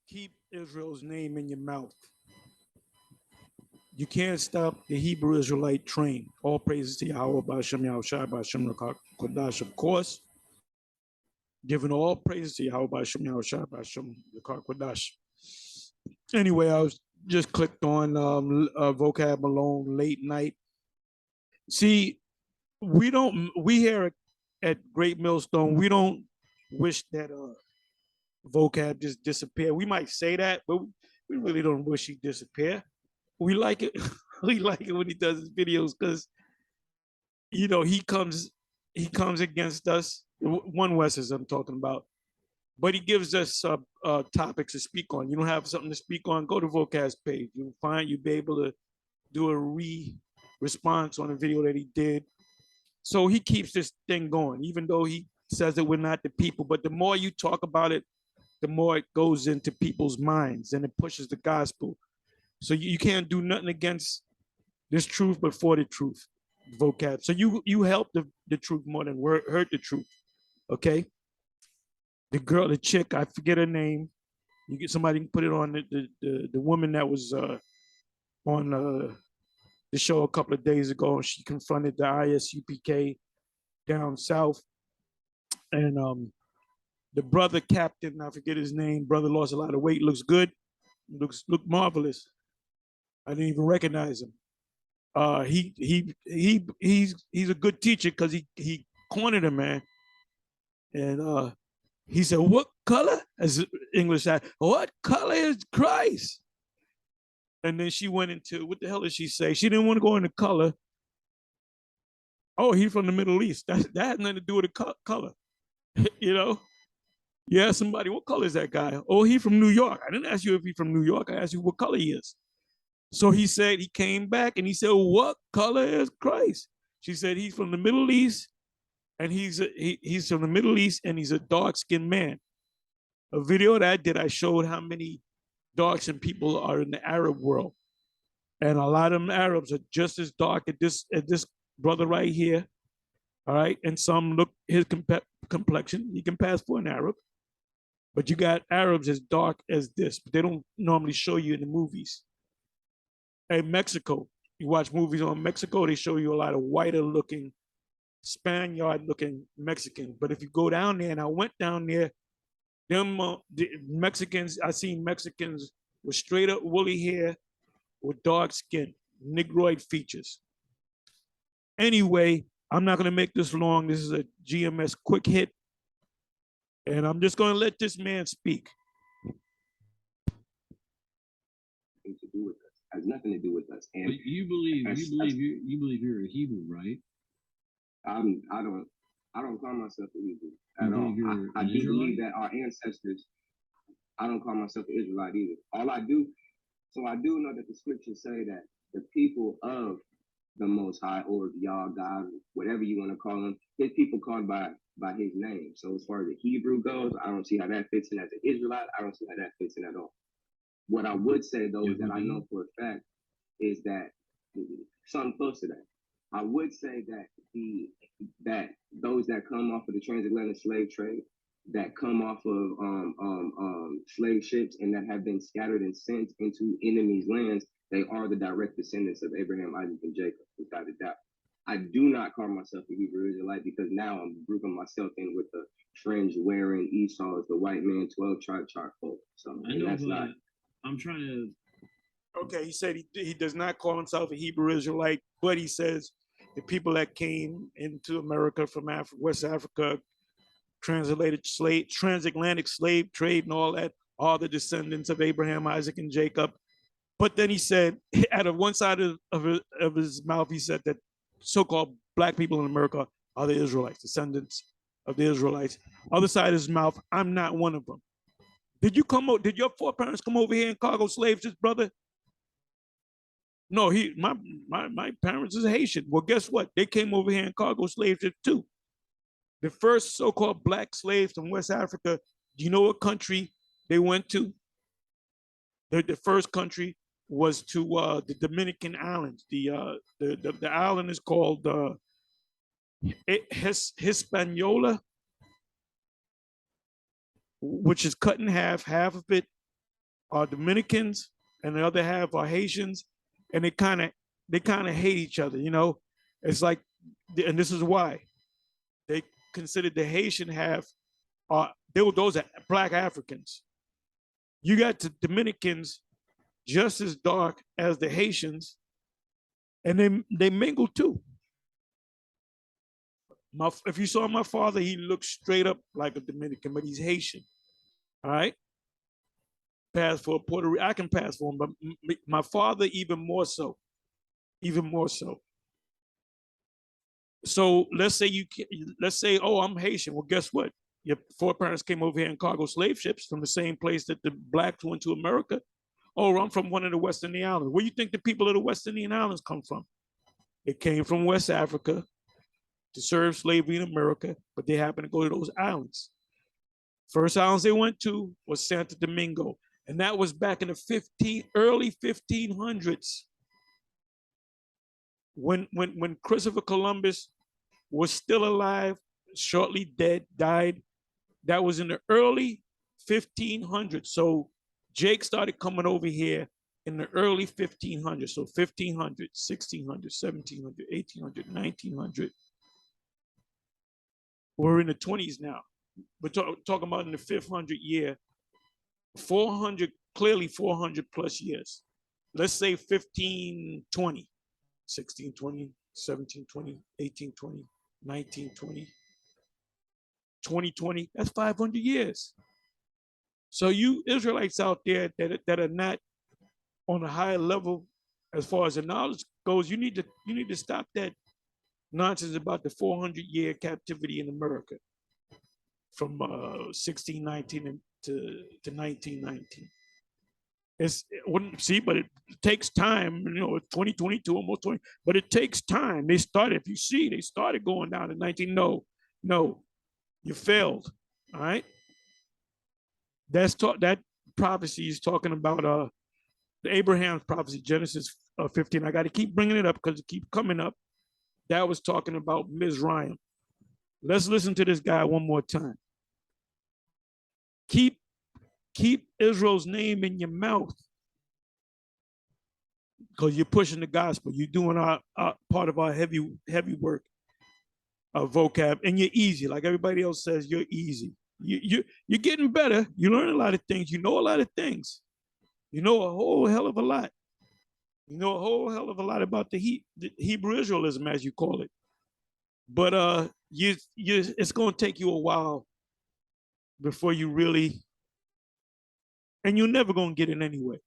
Keep Israel's name in your mouth. You can't stop the Hebrew Israelite train. All praises to Yahweh, Ba'ashem Yahushai, Ba'ashem Kodash, of course. Giving all praises to Yahweh, Ba'ashem Yahushai, Ba'ashem Kodash. Anyway, I was just clicked on vocab alone late night. See, we here at Great Millstone, we don't wish that vocab just disappear. We might say that, but we really don't wish he disappear. We like it. We like it when he does his videos because he comes against us. One West is I'm talking about, but he gives us topics to speak on. You don't have something to speak on, go to vocab's page. You'll be able to do a response on a video that he did. So he keeps this thing going, even though he says that we're not the people. But the more you talk about it, the more it goes into people's minds and it pushes the gospel. So you can't do nothing against this truth, but for the truth, vocab. So you help the truth more than hurt the truth. Okay. The chick, I forget her name. You get somebody can put it on the woman that was on the show a couple of days ago, and she confronted the ISUPK down south, and the brother captain, I forget his name. Brother lost a lot of weight, looks good, look marvelous. I didn't even recognize him. He's a good teacher because he cornered a man, and he said, "What color?" As English said, "What color is Christ?" And then she went into, what the hell did she say? She didn't want to go into color. Oh, he's from the Middle East. That has nothing to do with the color. You ask somebody, what color is that guy? Oh, he's from New York. I didn't ask you if he's from New York. I asked you what color he is. So he said, he came back and he said, what color is Christ? She said, he's from the Middle East, and he's from the Middle East, and he's a dark-skinned man. A video that I did, I showed how many dark-skinned people are in the Arab world. And a lot of them Arabs are just as dark as this brother right here. All right. And some look his complexion. He can pass for an Arab. But you got Arabs as dark as this, but they don't normally show you in the movies. In Mexico, you watch movies on Mexico, they show you a lot of whiter looking, Spaniard looking Mexican. But if you go down there, and I went down there, the Mexicans, I seen Mexicans with straight up woolly hair, with dark skin, negroid features. Anyway, I'm not going to make this long. This is a GMS quick hit. And I'm just going to let this man speak. To do with us. Has nothing to do with us. And but you believe you're a Hebrew, right? I don't call myself a Hebrew at all. I do believe that our ancestors, I don't call myself an Israelite either. I do know that the scriptures say that the people of the Most High, or Yah, God, whatever you want to call them, his people called by his name. So as far as the Hebrew goes, I don't see how that fits in as an Israelite. I don't see how that fits in at all. What I would say, though, is that I know for a fact is that something close to that. I would say that those that come off of the transatlantic slave trade, that come off of slave ships, and that have been scattered and sent into enemies' lands, they are the direct descendants of Abraham, Isaac, and Jacob, without a doubt. I do not call myself a Hebrew Israelite because now I'm grouping myself in with the fringe-wearing Esau's, the white man, 12-tribe chart folk. So that's not. I'm trying to. Okay, he said he does not call himself a Hebrew Israelite, but he says the people that came into America from West Africa, transatlantic slave trade and all that, are the descendants of Abraham, Isaac, and Jacob. But then he said, out of one side of his mouth, he said that so-called black people in America are the Israelites, descendants of the Israelites. Other side of his mouth, I'm not one of them. Did your foreparents come over here and cargo slaves, his brother? No, my parents is Haitian. Well, guess what? They came over here and cargo slaves too. The first so-called black slaves from West Africa, do you know what country they went to? The first country was to the Dominican islands. The island is called Hispaniola, which is cut in half of it are Dominicans and the other half are Haitians, and they kind of hate each other. You know, it's like, and this is why they considered the Haitian half those are black Africans. You got the Dominicans just as dark as the Haitians, and they mingle too. If you saw my father, he looked straight up like a Dominican, but he's Haitian. All right, pass for a Puerto Rican. I can pass for him, but my father even more so, even more so. So let's say, oh, I'm Haitian. Well, guess what? Your foreparents came over here in cargo slave ships from the same place that the blacks went to America. Oh, I'm from one of the West Indian islands. Where do you think the people of the West Indian islands come from? It came from West Africa to serve slavery in America, but they happened to go to those islands. First islands they went to was Santo Domingo, and that was back in the early 1500s. When Christopher Columbus was still alive, shortly died, that was in the early 1500s. So Jake started coming over here in the early 1500s. So 1500, 1600, 1700, 1800, 1900. We're in the 20s now. We're talking about in the 500 year, 400, clearly 400 plus years. Let's say 1520, 1620, 1720, 1820, 1920, 2020, that's 500 years. So you Israelites out there that are not on a higher level as far as the knowledge goes, you need to stop that nonsense about the 400-year captivity in America from 1619 to 1919. But it takes time, 2022, almost 20, but it takes time. They started going down in 19. No, you failed. All right. That prophecy is talking about the Abraham's prophecy, Genesis 15. I got to keep bringing it up because it keeps coming up. That was talking about Mizraim. Let's listen to this guy one more time. Keep Israel's name in your mouth because you're pushing the gospel. You're doing our part of our heavy work of vocab, and you're easy. Like everybody else says, you're easy. You're getting better. You learn a lot of things. You know a lot of things. You know a whole hell of a lot. You know a whole hell of a lot about the Hebrew Israelism, as you call it. But it's going to take you a while before you really, and you're never going to get it anyway.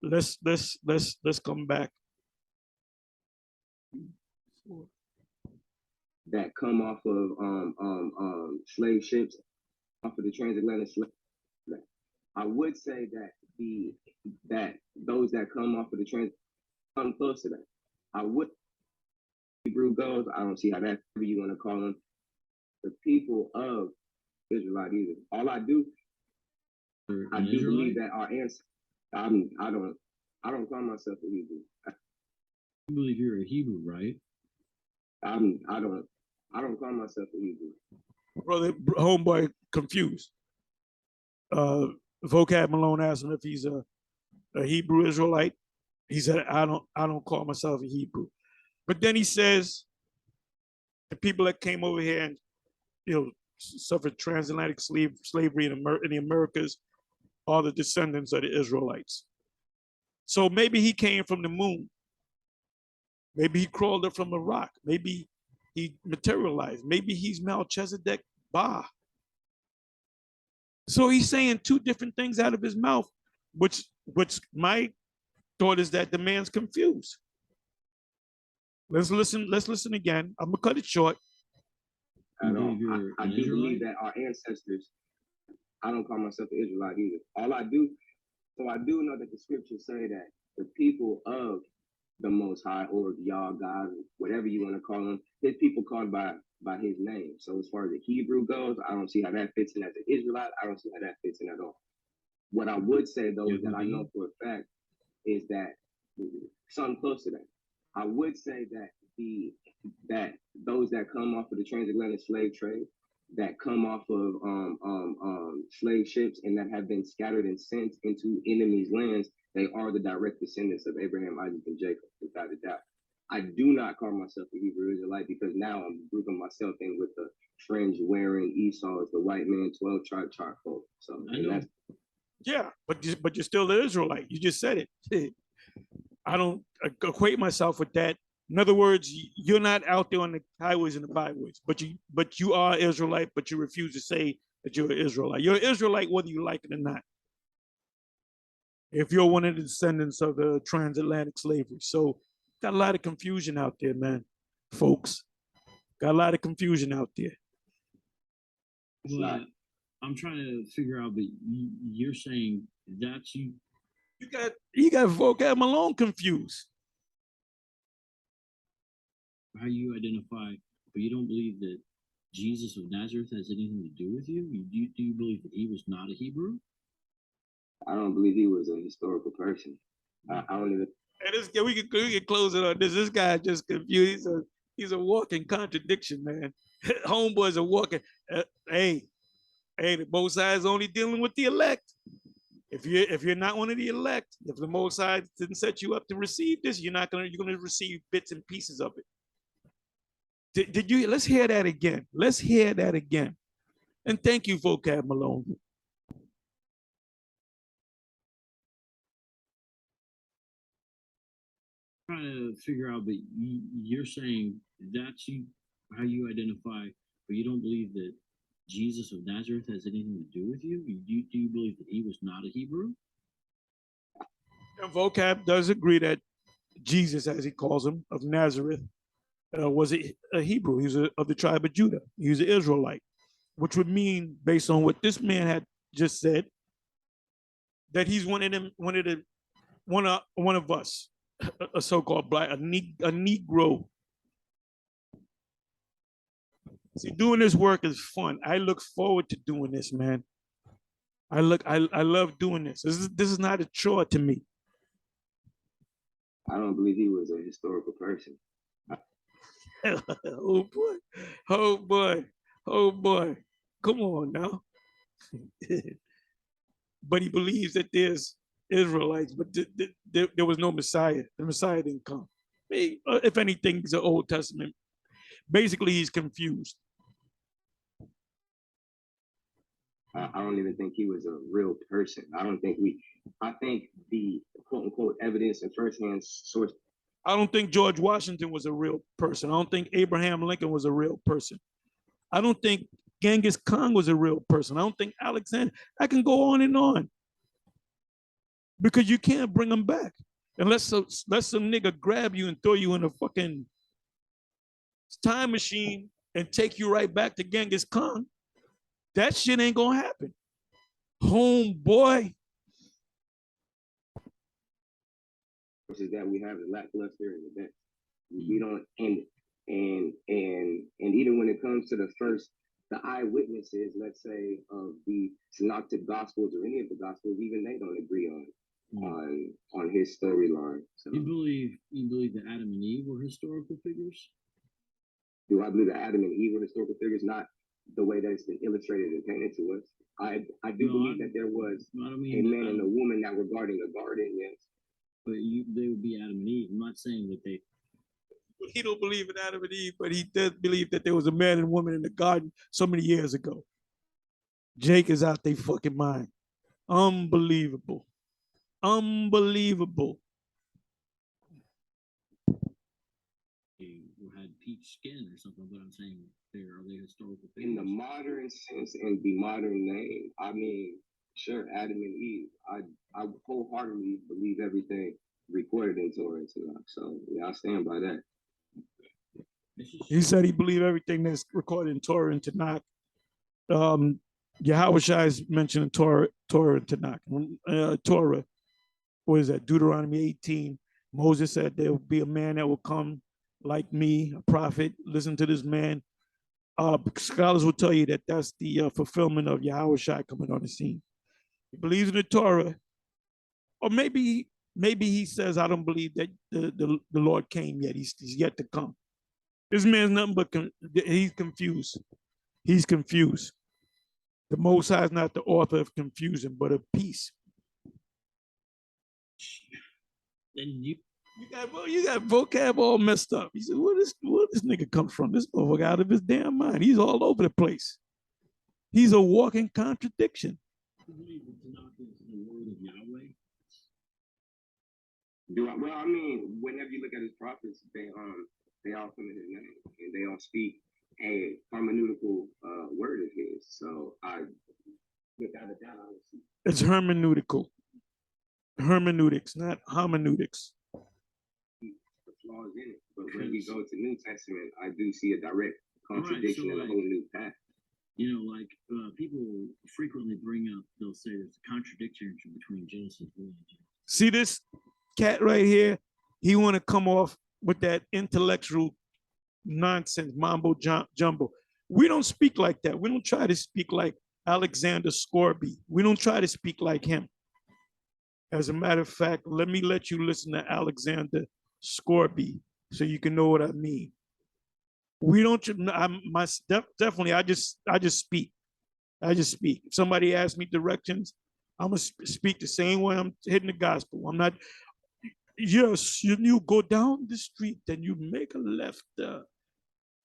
Let's come back. That come off of slave ships, off of the transatlantic slave. I would say that those that come off of the trans come close to that. I would Hebrew goes. I don't see how that you want to call them the people of Israelite either. All I do believe that our ancestors. I don't call myself a Hebrew. You believe you're a Hebrew, right? I don't call myself a Hebrew. Brother, homeboy, confused. Vocab Malone asked him if he's a Hebrew Israelite. He said, I don't call myself a Hebrew. But then he says, the people that came over here and suffered transatlantic slavery in the Americas are the descendants of the Israelites. So maybe he came from the moon. Maybe he crawled up from a rock. Maybe he materialized. Maybe he's Melchizedek Ba. So he's saying two different things out of his mouth, which my thought is that the man's confused. Let's listen again. I'm gonna cut it short. I do believe that our ancestors. I don't call myself an Israelite either. I do know that the scriptures say that the people of the Most High, or Yah, God, whatever you want to call them, his people called by his name. So as far as the Hebrew goes, I don't see how that fits in as an Israelite. I don't see how that fits in at all. What I would say though, that I know for a fact, is that something close to that. I would say that that those that come off of the transatlantic slave trade, that come off of slave ships and that have been scattered and sent into enemies' lands, they are the direct descendants of Abraham, Isaac, and Jacob, without a doubt. I do not call myself a Hebrew Israelite because now I'm grouping myself in with the fringe wearing Esau as the white man, 12 tribe chart folk. So that's yeah, but you're still an Israelite. You just said it. I don't equate myself with that. In other words, you're not out there on the highways and the byways, but you are Israelite, but you refuse to say that you're an Israelite. You're an Israelite whether you like it or not. If you're one of the descendants of the transatlantic slavery. So got a lot of confusion out there, man, folks. Got a lot of confusion out there. Well, I'm trying to figure out, but you're saying that's you. You got vocab Malone confused. How you identify, but you don't believe that Jesus of Nazareth has anything to do with you? Do you believe that he was not a Hebrew? I don't believe he was a historical person. I don't even. Hey, we can close it on this. This guy just confused. He's a walking contradiction, man. Homeboy's a walking. Hey, the Most High is only dealing with the elect. If you're not one of the elect, if the Most High didn't set you up to receive this, you're gonna receive bits and pieces of it. Did you? Let's hear that again. Let's hear that again. And thank you, Vocab Malone. Trying to figure out, but you're saying that's you, how you identify, but you don't believe that Jesus of Nazareth has anything to do with you? Do you believe that he was not a Hebrew? And Vocab does agree that Jesus, as he calls him, of Nazareth, was a Hebrew. He was of the tribe of Judah. He was an Israelite, which would mean, based on what this man had just said, that he's one of us, a so-called black, a Negro. See, doing this work is fun. I look forward to doing this, man. I love doing this. This is not a chore to me. I don't believe he was a historical person. Oh boy, oh boy, oh boy. Come on now. But he believes that there's Israelites, but there was no Messiah. The Messiah didn't come. If anything, it's the Old Testament. Basically, he's confused. I don't even think he was a real person. I think the quote unquote evidence and firsthand source. I don't think George Washington was a real person. I don't think Abraham Lincoln was a real person. I don't think Genghis Khan was a real person. I don't think Alexander. I can go on and on. Because you can't bring them back. Unless some nigga grab you and throw you in a fucking time machine and take you right back to Genghis Khan. That shit ain't gonna happen. Homeboy. Is that we have the lackluster in the best. We don't, and even when it comes to the eyewitnesses, let's say, of the synoptic gospels or any of the gospels, even they don't agree on his storyline. So you believe that Adam and Eve were historical figures? Do I believe that Adam and Eve were historical figures? Not the way that it's been illustrated and painted to us. I do believe that there was a man and a woman that were guarding a garden, yes. But they would be Adam and Eve. I'm not saying that they. He don't believe in Adam and Eve, but he does believe that there was a man and woman in the garden so many years ago. Jake is out their fucking mind. Unbelievable. Unbelievable. They had peach skin or something, but I'm saying are they historical figures? In the modern sense and the modern name, I mean, sure, Adam and Eve. I wholeheartedly believe everything recorded in Torah and Tanakh. So yeah, I stand by that. He said he believed everything that's recorded in Torah and Tanakh. Yahweh Shai is mentioned in Torah and Tanakh. Torah, what is that? Deuteronomy 18. Moses said there will be a man that will come like me, a prophet. Listen to this man. Scholars will tell you that that's the fulfillment of Yahweh Shai coming on the scene. He believes in the Torah, or maybe he says, I don't believe that the Lord came yet. He's yet to come. This man's nothing but he's confused. He's confused. The Most High is not the author of confusion, but of peace. And you got vocab all messed up. He said, where this nigga come from? This motherfucker out of his damn mind. He's all over the place. He's a walking contradiction. Well, I mean, whenever you look at his prophets, they all come in his name and they all speak a hermeneutical word of his. So without a doubt, I would see. It's hermeneutical. Hermeneutics, not hermeneutics. The flaws in it. But when we go to New Testament, I do see a direct contradiction and a whole new path. You know, like people frequently bring up, they'll say there's a contradiction between Genesis and Genesis. See this cat right here? He want to come off with that intellectual nonsense, mambo jumbo. We don't speak like that. We don't try to speak like Alexander Scorby. We don't try to speak like him. As a matter of fact, let me let you listen to Alexander Scorby so you can know what I mean. We don't. Definitely. I just speak. I just speak. If somebody asks me directions, I'm gonna speak the same way I'm hitting the gospel. I'm not. Yes, you go down the street, then you make a left,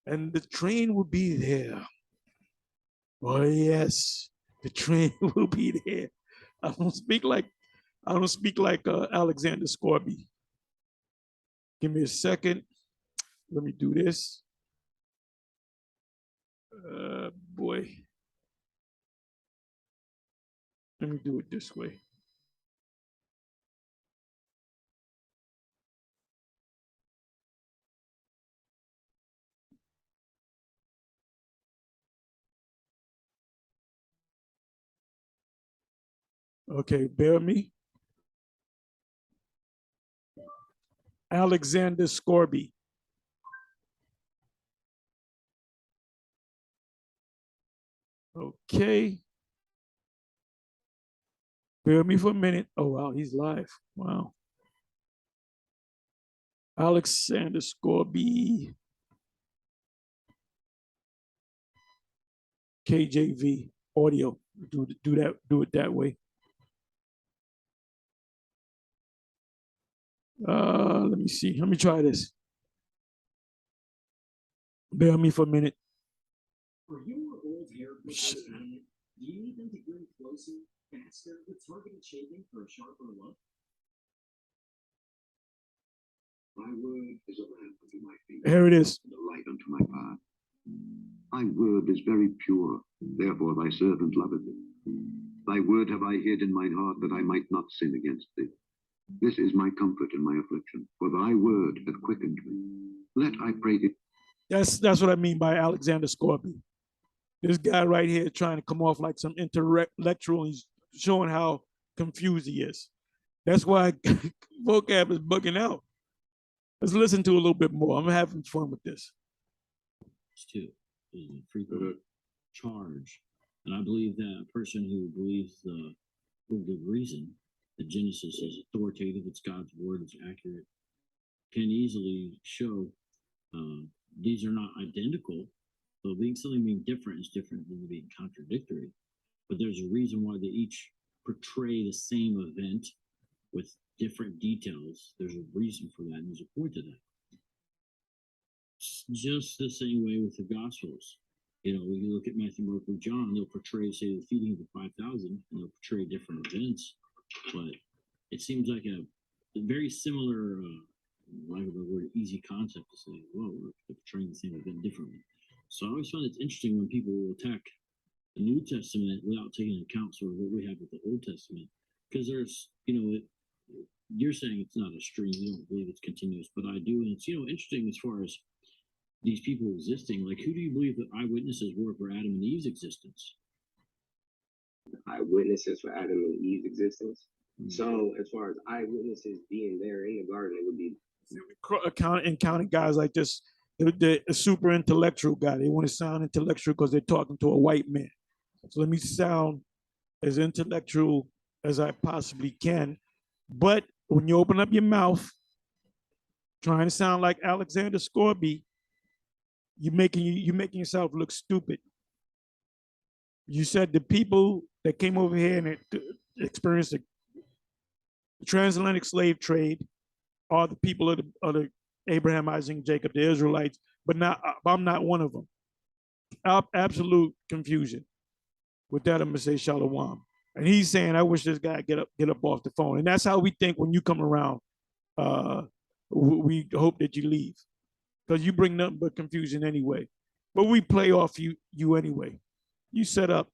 and the train will be there. Oh yes, the train will be there. I don't speak like Alexander Scorby. Give me a second. Let me do this. Boy. Let me do it this way. Okay, bear me. Alexander Scorby. Okay. Bear me for a minute. Oh, wow, he's live. Wow. Alexander Scorby. KJV audio. Do it that way. Let me see. Let me try this. Bear me for a minute. For your old hair do you need them to groom closer, faster, with targeted shaving for a sharper look? My word is a lamp unto my feet. Here it is. And a light unto my path. Thy word is very pure, therefore thy servant loveth it. Thy word have I hid in mine heart, that I might not sin against thee. This is my comfort in my affliction, for thy word hath quickened me. Let, I pray thee. That's what I mean by Alexander Scorby. This guy right here trying to come off like some intellectual, and he's showing how confused he is. That's why vocab is bugging out. Let's listen to a little bit more. I'm having fun with this. Too is a frequent charge, and I believe that a person who believes for good reason that Genesis is authoritative, it's God's word, it's accurate, can easily show these are not identical. So something being different is different than being contradictory. But there's a reason why they each portray the same event with different details. There's a reason for that, and there's a point to that. Just the same way with the Gospels. You know, when you look at Matthew, Mark, Luke, John, they'll portray, say, the feeding of the 5,000, and they'll portray different events. But it seems like a very similar, like the word, easy concept to say, well, we're portraying the same event differently. So I always find it's interesting when people will attack the New Testament without taking into account sort of what we have with the Old Testament. Because there's, you know, you're saying it's not a stream, you don't believe it's continuous, but I do. And it's, you know, interesting as far as these people existing. Like, who do you believe the eyewitnesses were for Adam and Eve's existence? Eyewitnesses for Adam and Eve's existence? Mm-hmm. So as far as eyewitnesses being there in the garden, it would be counting guys like this. The super intellectual guy. They want to sound intellectual because they're talking to a white man. So let me sound as intellectual as I possibly can. But when you open up your mouth, trying to sound like Alexander Scorby, you're making yourself look stupid. You said the people that came over here and experienced the transatlantic slave trade are the people of the Abraham, Isaac, Jacob, the Israelites, but I'm not one of them. Absolute confusion. With that, I'm gonna say shalom. And he's saying, I wish this guy get up off the phone. And that's how we think when you come around. We hope that you leave because you bring nothing but confusion anyway. But we play off you anyway. You set up